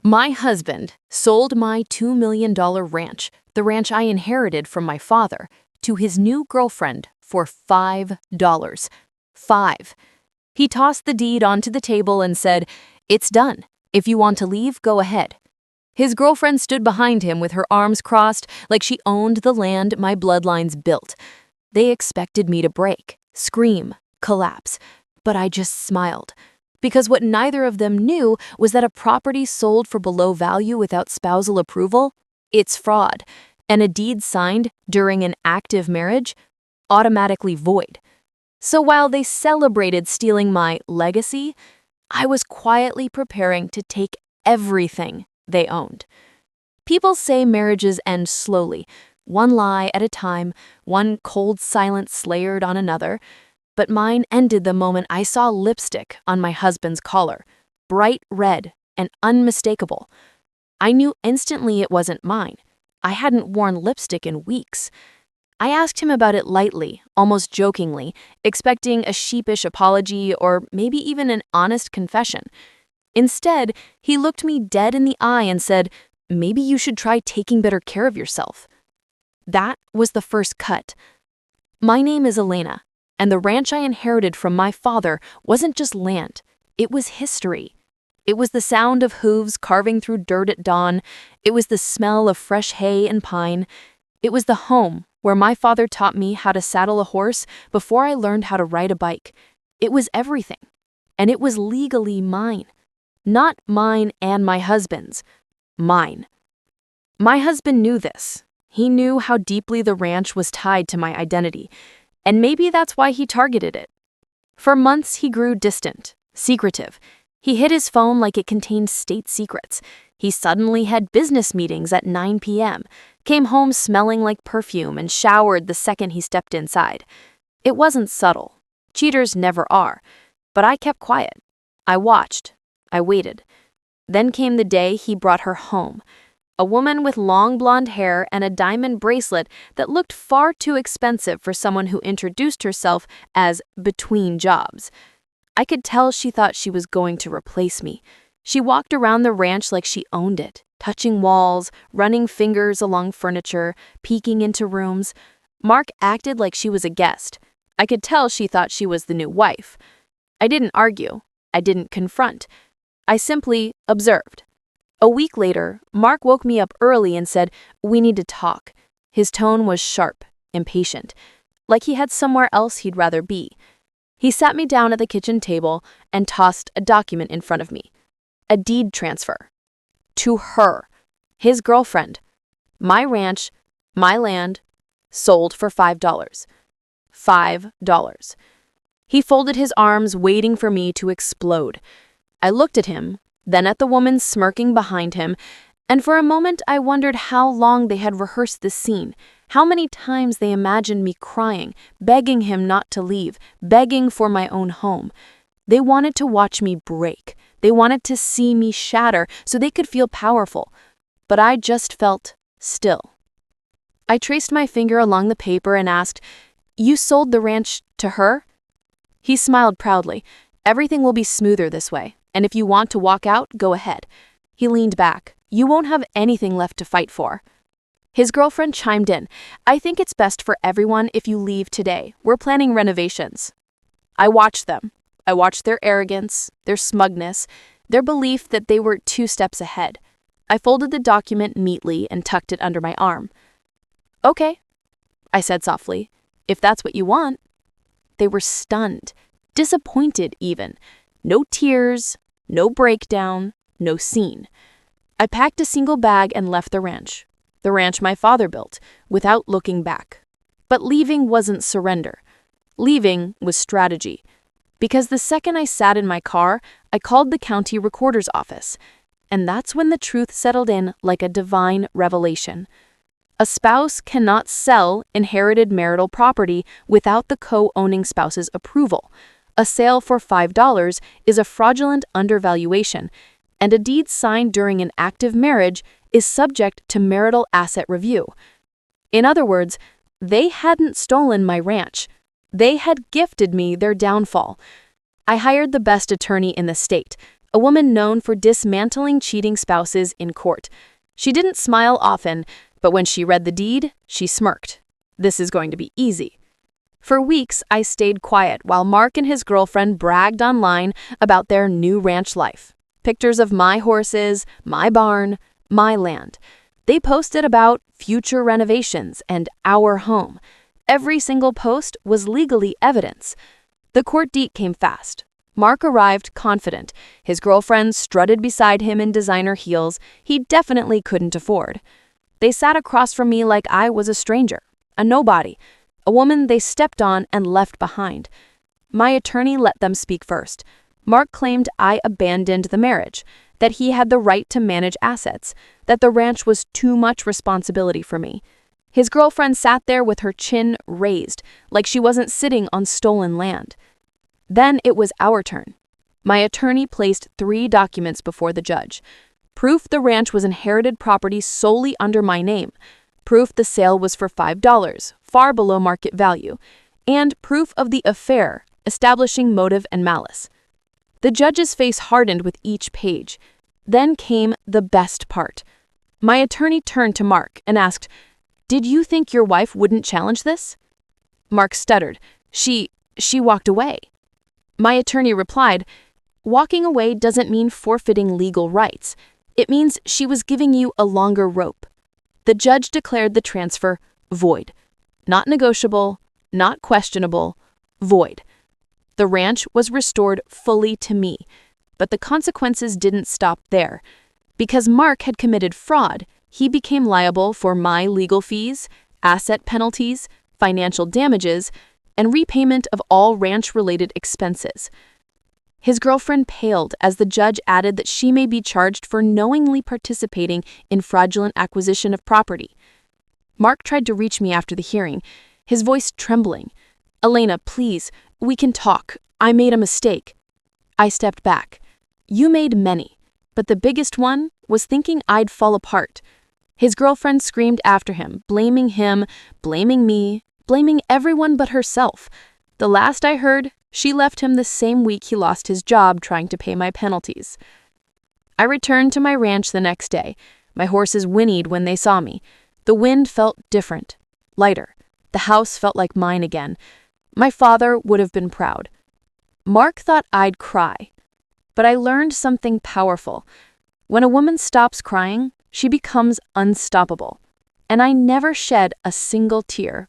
My husband sold my $2 million ranch, the ranch I inherited from my father, to his new girlfriend for $5. Five. He tossed the deed onto the table and said, "It's done. If you want to leave, go ahead." His girlfriend stood behind him with her arms crossed like she owned the land my bloodlines built. They expected me to break, scream, collapse, but I just smiled. Because what neither of them knew was that a property sold for below value without spousal approval, it's fraud, and a deed signed during an active marriage, automatically void. So while they celebrated stealing my legacy, I was quietly preparing to take everything they owned. People say marriages end slowly, one lie at a time, one cold silence layered on another. But mine ended the moment I saw lipstick on my husband's collar, bright red and unmistakable. I knew instantly it wasn't mine. I hadn't worn lipstick in weeks. I asked him about it lightly, almost jokingly, expecting a sheepish apology or maybe even an honest confession. Instead, he looked me dead in the eye and said, "Maybe you should try taking better care of yourself." That was the first cut. My name is Elena. And the ranch I inherited from my father wasn't just land, it was history. It was the sound of hooves carving through dirt at dawn. It was the smell of fresh hay and pine. It was the home where my father taught me how to saddle a horse before I learned how to ride a bike. It was everything. And it was legally mine. Not mine and my husband's. Mine. My husband knew this. He knew how deeply the ranch was tied to my identity. And maybe that's why he targeted it. For months, he grew distant, secretive. He hid his phone like it contained state secrets. He suddenly had business meetings at 9 p.m., came home smelling like perfume, and showered the second he stepped inside. It wasn't subtle. Cheaters never are. But I kept quiet. I watched. I waited. Then came the day he brought her home. A woman with long blonde hair and a diamond bracelet that looked far too expensive for someone who introduced herself as between jobs. I could tell she thought she was going to replace me. She walked around the ranch like she owned it, touching walls, running fingers along furniture, peeking into rooms. Mark acted like she was a guest. I could tell she thought she was the new wife. I didn't argue. I didn't confront. I simply observed. A week later, Mark woke me up early and said, "We need to talk." His tone was sharp, impatient, like he had somewhere else he'd rather be. He sat me down at the kitchen table and tossed a document in front of me. A deed transfer. To her. His girlfriend. My ranch, my land, sold for $5. $5. He folded his arms, waiting for me to explode. I looked at him, then at the woman smirking behind him, and for a moment I wondered how long they had rehearsed this scene, how many times they imagined me crying, begging him not to leave, begging for my own home. They wanted to watch me break. They wanted to see me shatter so they could feel powerful. But I just felt still. I traced my finger along the paper and asked, "You sold the ranch to her?" He smiled proudly. "Everything will be smoother this way. And if you want to walk out, go ahead." He leaned back. "You won't have anything left to fight for." His girlfriend chimed in. "I think it's best for everyone if you leave today. We're planning renovations." I watched them. I watched their arrogance, their smugness, their belief that they were 2 steps ahead. I folded the document neatly and tucked it under my arm. "Okay," I said softly, "if that's what you want." They were stunned, disappointed even. No tears, no breakdown, no scene. I packed a single bag and left the ranch my father built, without looking back. But leaving wasn't surrender. Leaving was strategy. Because the second I sat in my car, I called the county recorder's office. And that's when the truth settled in like a divine revelation. A spouse cannot sell inherited marital property without the co-owning spouse's approval. A sale for $5 is a fraudulent undervaluation, and a deed signed during an active marriage is subject to marital asset review. In other words, they hadn't stolen my ranch. They had gifted me their downfall. I hired the best attorney in the state, a woman known for dismantling cheating spouses in court. She didn't smile often, but when she read the deed, she smirked. This is going to be easy. For weeks, I stayed quiet while Mark and his girlfriend bragged online about their new ranch life. Pictures of my horses, my barn, my land. They posted about future renovations and our home. Every single post was legally evidence. The court date came fast. Mark arrived confident. His girlfriend strutted beside him in designer heels he definitely couldn't afford. They sat across from me like I was a stranger, a nobody, a woman they stepped on and left behind. My attorney let them speak first. Mark claimed I abandoned the marriage, that he had the right to manage assets, that the ranch was too much responsibility for me. His girlfriend sat there with her chin raised, like she wasn't sitting on stolen land. Then it was our turn. My attorney placed 3 documents before the judge. Proof the ranch was inherited property solely under my name. Proof the sale was for $5, far below market value. And proof of the affair, establishing motive and malice. The judge's face hardened with each page. Then came the best part. My attorney turned to Mark and asked, "Did you think your wife wouldn't challenge this?" Mark stuttered. She walked away." My attorney replied, "Walking away doesn't mean forfeiting legal rights. It means she was giving you a longer rope." The judge declared the transfer void. Not negotiable, not questionable, void. The ranch was restored fully to me, but the consequences didn't stop there. Because Mark had committed fraud, he became liable for my legal fees, asset penalties, financial damages, and repayment of all ranch-related expenses. His girlfriend paled as the judge added that she may be charged for knowingly participating in fraudulent acquisition of property. Mark tried to reach me after the hearing, his voice trembling. "Elena, please, we can talk. I made a mistake." I stepped back. "You made many, but the biggest one was thinking I'd fall apart." His girlfriend screamed after him, blaming me, blaming everyone but herself. The last I heard, she left him the same week he lost his job trying to pay my penalties. I returned to my ranch the next day. My horses whinnied when they saw me. The wind felt different, lighter. The house felt like mine again. My father would have been proud. Mark thought I'd cry, but I learned something powerful. When a woman stops crying, she becomes unstoppable. And I never shed a single tear